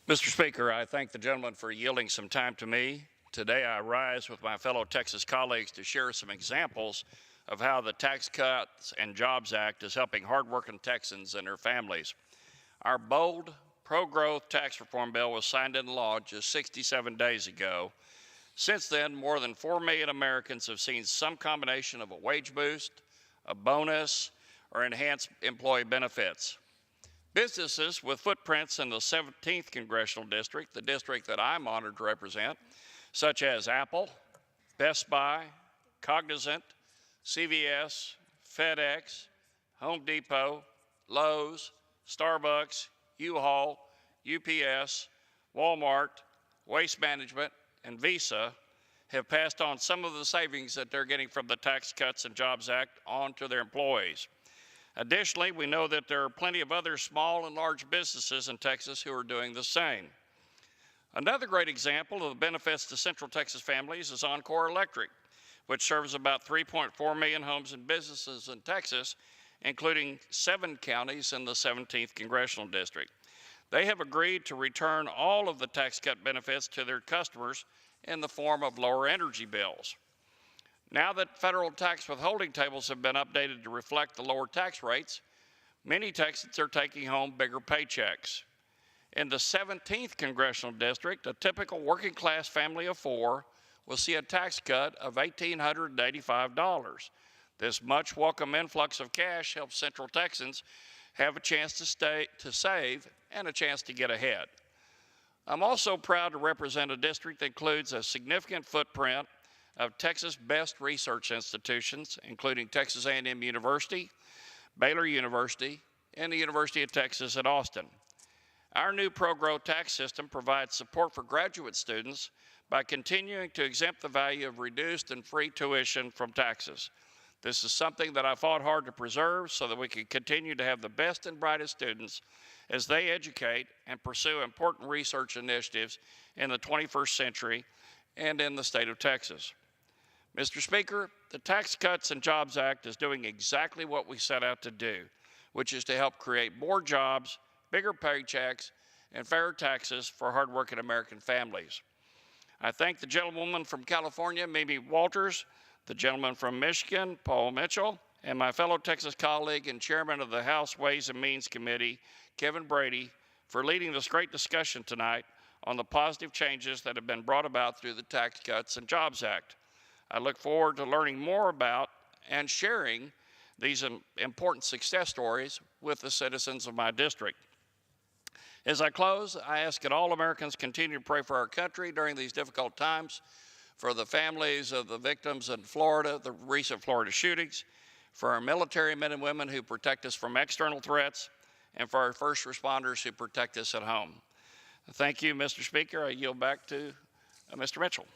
Mr. Speaker, I thank the gentleman for yielding some time to me. Today I rise with my fellow Texas colleagues to share some examples of how the Tax Cuts and Jobs Act is helping hardworking Texans and their families. Our bold, pro-growth tax reform bill was signed into law just 67 days ago. Since then, more than 4 million Americans have seen some combination of a wage boost, a bonus, or enhanced employee benefits. Businesses with footprints in the 17th Congressional District, the district that I'm honored to represent, such as Apple, Best Buy, Cognizant, CVS, FedEx, Home Depot, Lowe's, Starbucks, U-Haul, UPS, Walmart, Waste Management, and Visa have passed on some of the savings that they're getting from the Tax Cuts and Jobs Act on to their employees. Additionally, we know that there are plenty of other small and large businesses in Texas who are doing the same. Another great example of the benefits to Central Texas families is Encore Electric, which serves about 3.4 million homes and businesses in Texas, including 7 counties in the 17th Congressional District. They have agreed to return all of the tax cut benefits to their customers in the form of lower energy bills. Now that federal tax withholding tables have been updated to reflect the lower tax rates, many Texans are taking home bigger paychecks. In the 17th Congressional District, a typical working class family of 4 will see a tax cut of $1,885. This much welcome influx of cash helps Central Texans have a chance to save and a chance to get ahead. I'm also proud to represent a district that includes a significant footprint of Texas' best research institutions, including Texas A&M University, Baylor University, and the University of Texas at Austin. Our new pro-growth tax system provides support for graduate students by continuing to exempt the value of reduced and free tuition from taxes. This is something that I fought hard to preserve so that we can continue to have the best and brightest students as they educate and pursue important research initiatives in the 21st century and in the state of Texas. Mr. Speaker, the Tax Cuts and Jobs Act is doing exactly what we set out to do, which is to help create more jobs, bigger paychecks, and fairer taxes for hardworking American families. I thank the gentlewoman from California, Mimi Walters, the gentleman from Michigan, Paul Mitchell, and my fellow Texas colleague and chairman of the House Ways and Means Committee, Kevin Brady, for leading this great discussion tonight on the positive changes that have been brought about through the Tax Cuts and Jobs Act. I look forward to learning more about and sharing these important success stories with the citizens of my district. As I close, I ask that all Americans continue to pray for our country during these difficult times, for the families of the victims in Florida, the recent Florida shootings, for our military men and women who protect us from external threats, and for our first responders who protect us at home. Thank you, Mr. Speaker. I yield back to Mr. Mitchell.